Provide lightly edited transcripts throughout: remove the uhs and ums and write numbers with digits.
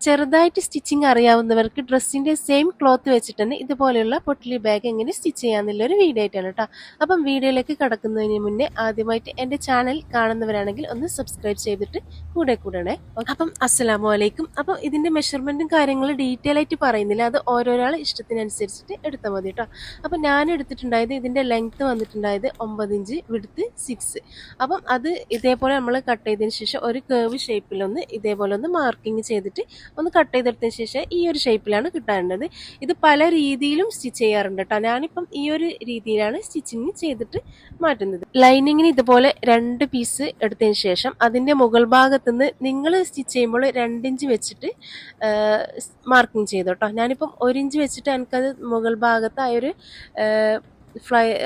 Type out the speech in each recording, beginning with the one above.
ചെറുതായിട്ട് സ്റ്റിച്ചിങ് അറിയാവുന്നവർക്ക് ഡ്രസ്സിന്റെ same cloth വെച്ചിട്ട് തന്നെ ഇതുപോലെയുള്ള പൊട്ടിലി ബാഗ് എങ്ങനെ സ്റ്റിച്ച് ചെയ്യാന്നുള്ളൊരു വീഡിയോ ആയിട്ടാണ് കേട്ടോ. അപ്പം വീഡിയോയിലേക്ക് കടക്കുന്നതിന് മുന്നേ ആദ്യമായിട്ട് എൻ്റെ ചാനൽ കാണുന്നവരാണെങ്കിൽ ഒന്ന് സബ്സ്ക്രൈബ് ചെയ്തിട്ട് കൂടെ കൂടണേ. അപ്പം അസ്സലാമു അലൈക്കും. അപ്പം ഇതിന്റെ മെഷർമെന്റും കാര്യങ്ങളും ഡീറ്റെയിൽ ആയിട്ട് പറയുന്നില്ല, അത് ഓരോരാളെ ഇഷ്ടത്തിനനുസരിച്ചിട്ട് എടുത്താൽ മതി കേട്ടോ. അപ്പം ഞാൻ എടുത്തിട്ടുണ്ടായത് ഇതിന്റെ ലെങ്ത് വന്നിട്ടുണ്ടായത് 9 ഇഞ്ച്, വിഡ്ത്ത് 6. അപ്പം അത് ഇതേപോലെ നമ്മൾ കട്ട് ചെയ്തതിന് ശേഷം ഒരു കേർവ് ഷേപ്പിലൊന്ന് ഇതേപോലെ ഒന്ന് മാർക്കിങ് ചെയ്തിട്ട് ഒന്ന് കട്ട് ചെയ്തെടുത്തതിന് ശേഷം ഈ ഒരു ഷേപ്പിലാണ് കിട്ടാറുള്ളത്. ഇത് പല രീതിയിലും സ്റ്റിച്ച് ചെയ്യാറുണ്ട് കേട്ടോ. ഞാനിപ്പം ഈ ഒരു രീതിയിലാണ് സ്റ്റിച്ചിങ് ചെയ്തിട്ട് മാറ്റുന്നത്. ലൈനിങ്ങിന് ഇതുപോലെ 2 പീസ് എടുത്തതിന് ശേഷം അതിന്റെ മുകൾ ഭാഗത്തുനിന്ന് നിങ്ങൾ സ്റ്റിച്ച് ചെയ്യുമ്പോൾ 2 ഇഞ്ച് വെച്ചിട്ട് മാർക്കിങ് ചെയ്തു കേട്ടോ. ഞാനിപ്പം 1 ഇഞ്ച് വെച്ചിട്ട് എനിക്കത് മുകൾ ഭാഗത്ത് ആ ഒരു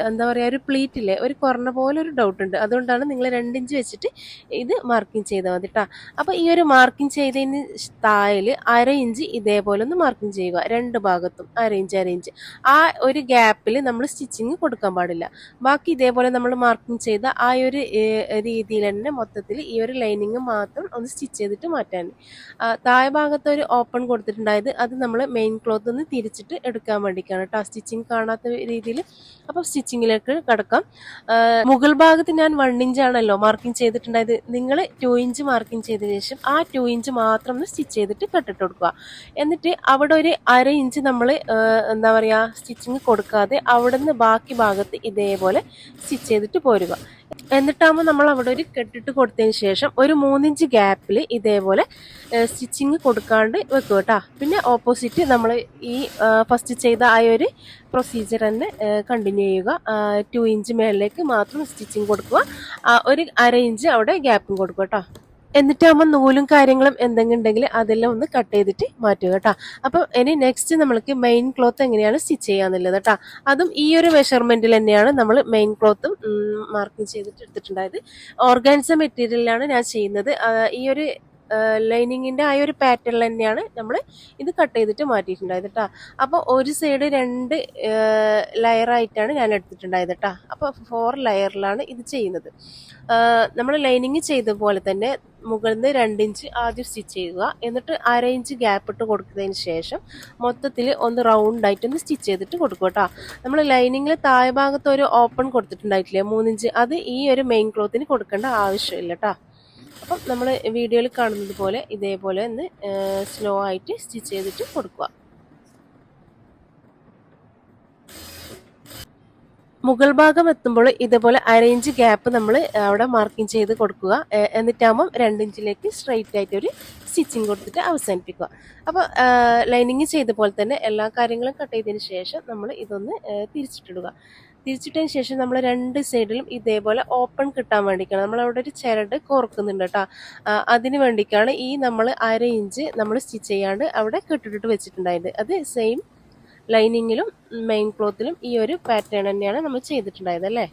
എന്താ പറയുക, ഒരു പ്ലീറ്റ് ഇല്ലേ, ഒരു കുറഞ്ഞ പോലെ ഒരു ഡൗട്ട് ഉണ്ട്. അതുകൊണ്ടാണ് നിങ്ങൾ 2 ഇഞ്ച് വെച്ചിട്ട് ഇത് മാർക്കിങ് ചെയ്താൽ മതി കേട്ടോ. അപ്പോൾ ഈ ഒരു മാർക്കിങ് ചെയ്തതിന് താഴെ 1/2 ഇഞ്ച് ഇതേപോലെ ഒന്ന് മാർക്കിങ് ചെയ്യുക. 2 ഭാഗത്തും 1/2 ഇഞ്ച്. ആ ഒരു ഗ്യാപ്പിൽ നമ്മൾ സ്റ്റിച്ചിങ് കൊടുക്കാൻ പാടില്ല. ബാക്കി ഇതേപോലെ നമ്മൾ മാർക്കിങ് ചെയ്ത ആ ഒരു രീതിയിൽ തന്നെ മൊത്തത്തിൽ ഈ ഒരു ലൈനിങ് മാത്രം ഒന്ന് സ്റ്റിച്ച് ചെയ്തിട്ട് മാറ്റാൻ. താഴെ ഭാഗത്ത് ഒരു ഓപ്പൺ കൊടുത്തിട്ടുണ്ടായത് അത് നമ്മൾ മെയിൻ ക്ലോത്ത് ഒന്ന് തിരിച്ചിട്ട് എടുക്കാൻ വേണ്ടിയിട്ടാണ് കേട്ടോ, സ്റ്റിച്ചിങ് കാണാത്ത രീതിയിൽ. അപ്പോൾ സ്റ്റിച്ചിങ്ങിലേക്ക് കടക്കാം. മുകൾ ഭാഗത്ത് ഞാൻ 1 ഇഞ്ചാണല്ലോ മാർക്കിങ് ചെയ്തിട്ടുണ്ടായത്. നിങ്ങൾ 2 ഇഞ്ച് മാർക്കിങ് ചെയ്ത ശേഷം ആ 2 ഇഞ്ച് മാത്രം ഒന്ന് സ്റ്റിച്ച് ചെയ്തിട്ട് കട്ടിട്ട് കൊടുക്കുക. എന്നിട്ട് അവിടെ ഒരു 1/2 ഇഞ്ച് നമ്മൾ എന്താ പറയുക, സ്റ്റിച്ചിങ് കൊടുക്കാതെ അവിടെ നിന്ന് ബാക്കി ഭാഗത്ത് ഇതേപോലെ സ്റ്റിച്ച് ചെയ്തിട്ട് പോരുക. എന്നിട്ടാകുമ്പോൾ നമ്മൾ അവിടെ ഒരു കെട്ടിട്ട് കൊടുത്തതിന് ശേഷം ഒരു 3 ഇഞ്ച് ഗ്യാപ്പിൽ ഇതേപോലെ സ്റ്റിച്ചിങ് കൊടുക്കാണ്ട് വെക്കുക കേട്ടോ. പിന്നെ ഓപ്പോസിറ്റ് നമ്മൾ ഈ ഫസ്റ്റ് ചെയ്ത ആ ഒരു പ്രൊസീജിയർ തന്നെ കണ്ടിന്യൂ ചെയ്യുക. 2 ഇഞ്ച് മേളിലേക്ക് മാത്രം സ്റ്റിച്ചിങ് കൊടുക്കുക, ഒരു 1/2 ഇഞ്ച് അവിടെ ഗ്യാപ്പും കൊടുക്കുക കേട്ടോ. എന്നിട്ടാകുമ്പോൾ നൂലും കാര്യങ്ങളും എന്തെങ്കിലും ഉണ്ടെങ്കിൽ അതെല്ലാം ഒന്ന് കട്ട് ചെയ്തിട്ട് മാറ്റുക കേട്ടോ. അപ്പം ഇനി നെക്സ്റ്റ് നമ്മൾക്ക് മെയിൻ ക്ലോത്ത് എങ്ങനെയാണ് സ്റ്റിച്ച് ചെയ്യാന്നുള്ളത് കേട്ടോ. അതും ഈ ഒരു മെഷർമെന്റിൽ തന്നെയാണ് നമ്മൾ മെയിൻ ക്ലോത്തും മാർക്കിങ് ചെയ്തിട്ട് എടുത്തിട്ടുണ്ടായത്. ഓർഗാൻസ മെറ്റീരിയലിലാണ് ഞാൻ ചെയ്യുന്നത്. ഈ ഒരു ലൈനിങ്ങിന്റെ ആ ഒരു പാറ്റേൺ തന്നെയാണ് നമ്മൾ ഇത് കട്ട് ചെയ്തിട്ട് മാറ്റിയിട്ടുണ്ടായത് കേട്ടോ. അപ്പോൾ ഒരു സൈഡ് 2 ലെയറായിട്ടാണ് ഞാൻ എടുത്തിട്ടുണ്ടായത് കേട്ടോ. അപ്പോൾ 4 ലെയറിലാണ് ഇത് ചെയ്യുന്നത്. നമ്മൾ ലൈനിങ് ചെയ്ത പോലെ തന്നെ മുകളിൽ നിന്ന് 2 ഇഞ്ച് ആദ്യം സ്റ്റിച്ച് ചെയ്യുക. എന്നിട്ട് 1/2 ഇഞ്ച് ഗ്യാപ്പ് ഇട്ട് കൊടുത്തതിന് ശേഷം മൊത്തത്തിൽ ഒന്ന് റൗണ്ട് ആയിട്ട് ഒന്ന് സ്റ്റിച്ച് ചെയ്തിട്ട് കൊടുക്കുക കേട്ടോ. നമ്മൾ ലൈനിങ്ങിൽ താഴെ ഭാഗത്ത് ഒരു ഓപ്പൺ കൊടുത്തിട്ടുണ്ടായിട്ടില്ലേ 3 ഇഞ്ച്, അത് ഈ ഒരു മെയിൻ ക്ലോത്തിന് കൊടുക്കേണ്ട ആവശ്യമില്ല കേട്ടോ. അപ്പം നമ്മൾ വീഡിയോയിൽ കാണുന്നത് പോലെ ഇതേപോലെ ഒന്ന് സ്ലോ ആയിട്ട് സ്റ്റിച്ച് ചെയ്തിട്ട് കൊടുക്കുക. മുകൾ ഭാഗം എത്തുമ്പോൾ ഇതേപോലെ 1/2 ഇഞ്ച് ഗ്യാപ്പ് നമ്മൾ അവിടെ മാർക്കിങ് ചെയ്ത് കൊടുക്കുക. എന്നിട്ടാകുമ്പം 2 ഇഞ്ചിലേക്ക് സ്ട്രൈറ്റ് ആയിട്ട് ഒരു സ്റ്റിച്ചിങ് കൊടുത്തിട്ട് അവസാനിപ്പിക്കുക. അപ്പോൾ ലൈനിങ് ചെയ്ത പോലെ തന്നെ എല്ലാ കാര്യങ്ങളും കട്ട് ചെയ്തതിന് ശേഷം നമ്മൾ ഇതൊന്ന് തിരിച്ചിട്ടിടുക. തിരിച്ചിട്ടതിന് ശേഷം നമ്മൾ 2 സൈഡിലും ഇതേപോലെ ഓപ്പൺ കിട്ടാൻ വേണ്ടിയിട്ടാണ് നമ്മളവിടെ ഒരു ചരട് കോർക്കുന്നുണ്ട് കേട്ടോ. അതിന് വേണ്ടിയിട്ടാണ് ഈ നമ്മൾ 1/2 ഇഞ്ച് നമ്മൾ സ്റ്റിച്ച് ചെയ്യാണ്ട് അവിടെ കെട്ടിട്ടിട്ട് വെച്ചിട്ടുണ്ടായത്. അത് സെയിം ലൈനിങ്ങിലും മെയിൻ ക്ലോത്തിലും ഈ ഒരു പാറ്റേൺ തന്നെയാണ് നമ്മൾ ചെയ്തിട്ടുണ്ടായത് അല്ലേ.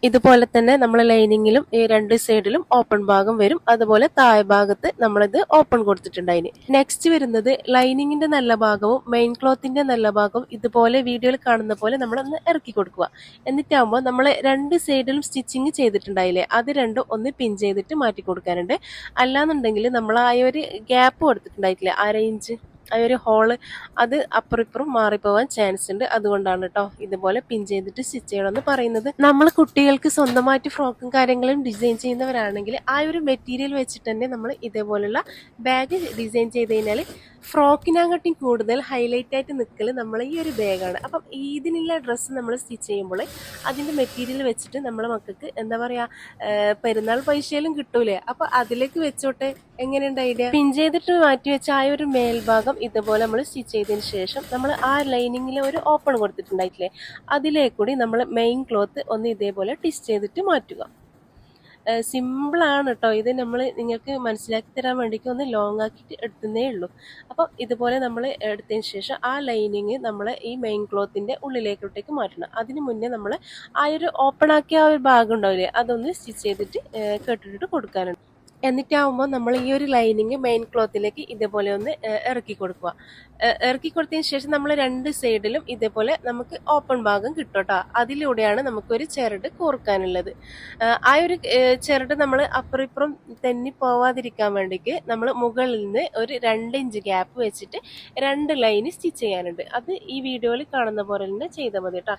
ഇതുപോലെ തന്നെ നമ്മൾ ലൈനിങ്ങിലും ഈ 2 സൈഡിലും ഓപ്പൺ ഭാഗം വരും. അതുപോലെ താഴെ ഭാഗത്ത് നമ്മളിത് ഓപ്പൺ കൊടുത്തിട്ടുണ്ടായിന്. നെക്സ്റ്റ് വരുന്നത് ലൈനിങ്ങിന്റെ നല്ല ഭാഗവും മെയിൻ ക്ലോത്തിന്റെ നല്ല ഭാഗവും ഇതുപോലെ വീഡിയോയിൽ കാണുന്ന പോലെ നമ്മളൊന്ന് ഇറക്കി കൊടുക്കുക. എന്നിട്ടാകുമ്പോൾ നമ്മൾ 2 സൈഡിലും സ്റ്റിച്ചിങ് ചെയ്തിട്ടുണ്ടായില്ലേ, അത് രണ്ടും ഒന്ന് പിൻ ചെയ്തിട്ട് മാറ്റി കൊടുക്കാനുണ്ട്. അല്ലാന്നുണ്ടെങ്കിൽ നമ്മൾ ആ ഒരു ഗ്യാപ്പ് കൊടുത്തിട്ടുണ്ടായിട്ടില്ലേ 1/2 ഇഞ്ച്, ആ ഒരു ഹോള്, അത് അപ്പുറം ഇപ്പുറം മാറിപ്പോവാൻ ചാൻസ് ഉണ്ട്. അതുകൊണ്ടാണ് കേട്ടോ ഇതുപോലെ പിൻ ചെയ്തിട്ട് സ്റ്റിച്ച് ചെയ്യണമെന്ന് പറയുന്നത്. നമ്മൾ കുട്ടികൾക്ക് സ്വന്തമായിട്ട് ഫ്രോക്കും കാര്യങ്ങളും ഡിസൈൻ ചെയ്യുന്നവരാണെങ്കിൽ ആ ഒരു മെറ്റീരിയൽ വെച്ചിട്ട് തന്നെ നമ്മൾ ഇതേപോലുള്ള ബാഗ് ഡിസൈൻ ചെയ്ത് കഴിഞ്ഞാൽ ഫ്രോക്കിനെക്കാട്ടി കൂടുതൽ ഹൈലൈറ്റ് ആയിട്ട് നിൽക്കൽ നമ്മൾ ഈ ഒരു ബാഗാണ്. അപ്പം ഇതിനുള്ള ഡ്രസ്സ് നമ്മൾ സ്റ്റിച്ച് ചെയ്യുമ്പോൾ അതിൻ്റെ മെറ്റീരിയൽ വെച്ചിട്ട് നമ്മളെ മക്കൾക്ക് എന്താ പറയുക, പെരുന്നാൾ പൈസയിലും കിട്ടൂലേ, അപ്പം അതിലേക്ക് വെച്ചോട്ടെ. എങ്ങനെയുണ്ട് ഐഡിയ? പിൻ ചെയ്തിട്ട് മാറ്റി വെച്ച ആ ഒരു മേൽഭാഗം ഇതുപോലെ നമ്മൾ സ്റ്റിച്ച് ചെയ്തതിന് ശേഷം നമ്മൾ ആ ലൈനിങ്ങിൽ ഒരു ഓപ്പൺ കൊടുത്തിട്ടുണ്ടായിട്ടില്ലേ, അതിലേക്കൂടി നമ്മൾ മെയിൻ ക്ലോത്ത് ഒന്ന് ഇതേപോലെ ട്വിസ്റ്റ് ചെയ്തിട്ട് മാറ്റുക. സിമ്പിളാണ് കേട്ടോ ഇത്. നമ്മൾ നിങ്ങൾക്ക് മനസ്സിലാക്കി തരാൻ വേണ്ടിയിട്ട് ഒന്ന് ലോങ് ആക്കിയിട്ട് എടുത്തതേ ഉള്ളൂ. അപ്പം ഇതുപോലെ നമ്മൾ എടുത്തതിന് ശേഷം ആ ലൈനിങ് നമ്മൾ ഈ മെയിൻ ക്ലോത്തിൻ്റെ ഉള്ളിലേക്കോട്ടേക്ക് മാറ്റണം. അതിന് മുന്നേ നമ്മൾ ആ ഒരു ഓപ്പൺ ആക്കിയ ആ ഒരു ഭാഗം ഉണ്ടാവില്ലേ, അതൊന്ന് സ്റ്റിച്ച് ചെയ്തിട്ട് കെട്ടിട്ട് കൊടുക്കാനുണ്ട്. എന്നിട്ടാവുമ്പോൾ നമ്മൾ ഈ ഒരു ലൈനിങ് മെയിൻ ക്ലോത്തിലേക്ക് ഇതേപോലെ ഒന്ന് ഇറക്കി കൊടുക്കുക. ഇറക്കി കൊടുത്തതിന് ശേഷം നമ്മൾ രണ്ട് സൈഡിലും ഇതേപോലെ നമുക്ക് ഓപ്പൺ ഭാഗം കിട്ടും കേട്ടോ. അതിലൂടെയാണ് നമുക്കൊരു ചിരട് കോർക്കാനുള്ളത്. ആ ഒരു ചിരട് നമ്മൾ അപ്പുറം ഇപ്പുറം തെന്നി പോവാതിരിക്കാൻ വേണ്ടിക്ക് നമ്മൾ മുകളിൽ നിന്ന് ഒരു 2 ഇഞ്ച് ഗ്യാപ്പ് വെച്ചിട്ട് 2 ലൈന് സ്റ്റിച്ച് ചെയ്യാനുണ്ട്. അത് ഈ വീഡിയോയിൽ കാണുന്ന പോലെ തന്നെ ചെയ്താൽ മതി കേട്ടോ.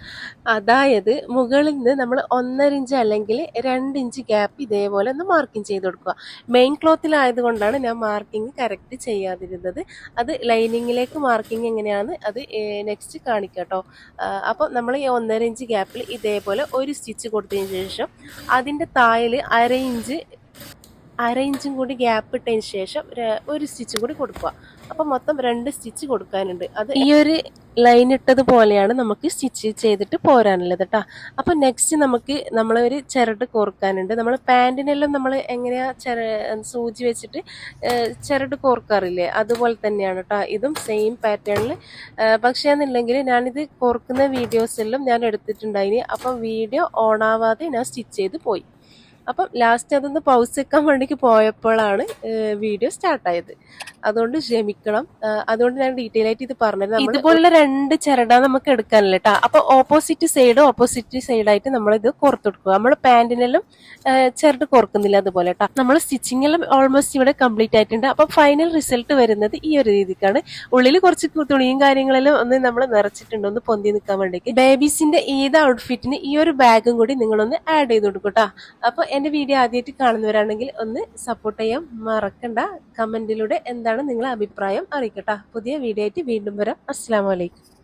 അതായത് മുകളിൽ നിന്ന് നമ്മൾ 1.5 ഇഞ്ച് അല്ലെങ്കിൽ 2 ഇഞ്ച് ഗ്യാപ്പ് ഇതേപോലെ ഒന്ന് മാർക്കിങ് ചെയ്ത് കൊടുക്കുക. മെയിൻ ക്ലോത്തിലായതുകൊണ്ടാണ് ഞാൻ മാർക്കിങ് കറക്റ്റ് ചെയ്യാതിരുന്നത്. അത് ലൈനിങ്ങിലേക്ക് മാർക്കിങ് എങ്ങനെയാണ് അത് നെക്സ്റ്റ് കാണിക്കാം കേട്ടോ. അപ്പം നമ്മൾ ഈ 1.5 ഇഞ്ച് ഗ്യാപ്പിൽ ഇതേപോലെ ഒരു സ്റ്റിച്ച് കൊടുത്തതിന് ശേഷം അതിൻ്റെ താഴെ അര ഇഞ്ചും കൂടി ഗ്യാപ്പ് ഇട്ടതിന് ശേഷം ഒരു സ്റ്റിച്ചും കൂടി കൊടുക്കുക. അപ്പം മൊത്തം 2 സ്റ്റിച്ച് കൊടുക്കാനുണ്ട്. അത് ഈ ഒരു ലൈൻ ഇട്ടതുപോലെയാണ് നമുക്ക് സ്റ്റിച്ച് ചെയ്തിട്ട് പോരാനുള്ളത് കേട്ടോ. അപ്പം നെക്സ്റ്റ് നമ്മളൊരു ചിരട് കോർക്കാനുണ്ട്. നമ്മൾ പാൻറ്റിനെല്ലാം നമ്മൾ എങ്ങനെയാ സൂചി വെച്ചിട്ട് ചിരട് കോർക്കാറില്ലേ, അതുപോലെ തന്നെയാണ് കേട്ടോ. ഇതും സെയിം പാറ്റേണിൽ. പക്ഷേ എന്നുണ്ടെങ്കിൽ ഞാനിത് കോർക്കുന്ന വീഡിയോസെല്ലാം ഞാൻ എടുത്തിട്ടുണ്ടായിന്. അപ്പം വീഡിയോ ഓൺ ആവാതെ ഞാൻ സ്റ്റിച്ച് ചെയ്ത് പോയി. അപ്പം ലാസ്റ്റ് അതൊന്ന് പൗസ് വെക്കാൻ വേണ്ടിക്ക് പോയപ്പോഴാണ് വീഡിയോ സ്റ്റാർട്ടായത്. അതുകൊണ്ട് ക്ഷമിക്കണം. അതുകൊണ്ട് ഞാൻ ഡീറ്റെയിൽ ആയിട്ട് ഇത് പറഞ്ഞത്. ഇതുപോലുള്ള 2 ചിരട നമുക്ക് എടുക്കാനല്ലേ കേട്ടോ. അപ്പൊ ഓപ്പോസിറ്റ് സൈഡായിട്ട് നമ്മളിത് കോർത്തെടുക്കുക. നമ്മൾ പാൻറ്റിനെല്ലാം ചിരട് കോർക്കുന്നില്ല അതുപോലെ കേട്ടോ. നമ്മൾ സ്റ്റിച്ചിങ് എല്ലാം ഓൾമോസ്റ്റ് ഇവിടെ കംപ്ലീറ്റ് ആയിട്ടുണ്ട്. അപ്പൊ ഫൈനൽ റിസൾട്ട് വരുന്നത് ഈ ഒരു രീതിക്കാണ്. ഉള്ളിൽ കുറച്ച് തുണിയും കാര്യങ്ങളെല്ലാം ഒന്ന് നമ്മൾ നിറച്ചിട്ടുണ്ട്, ഒന്ന് പൊന്തി നിൽക്കാൻ വേണ്ടിക്ക്. ബേബീസിന്റെ ഏത് ഔട്ട്ഫിറ്റിന് ഈ ഒരു ബാഗും കൂടി നിങ്ങളൊന്ന് ആഡ് ചെയ്ത് കൊടുക്കും കേട്ടോ. അപ്പൊ എന്റെ വീഡിയോ ആദ്യമായിട്ട് കാണുന്നവരാണെങ്കിൽ ഒന്ന് സപ്പോർട്ട് ചെയ്യാൻ മറക്കണ്ട. കമന്റിലൂടെ എന്താണ് നിങ്ങളുടെ അഭിപ്രായം അറിയിക്കട്ടെ. പുതിയ വീഡിയോ ആയിട്ട് വീണ്ടും വരാം. അസ്സലാമു അലൈക്കും.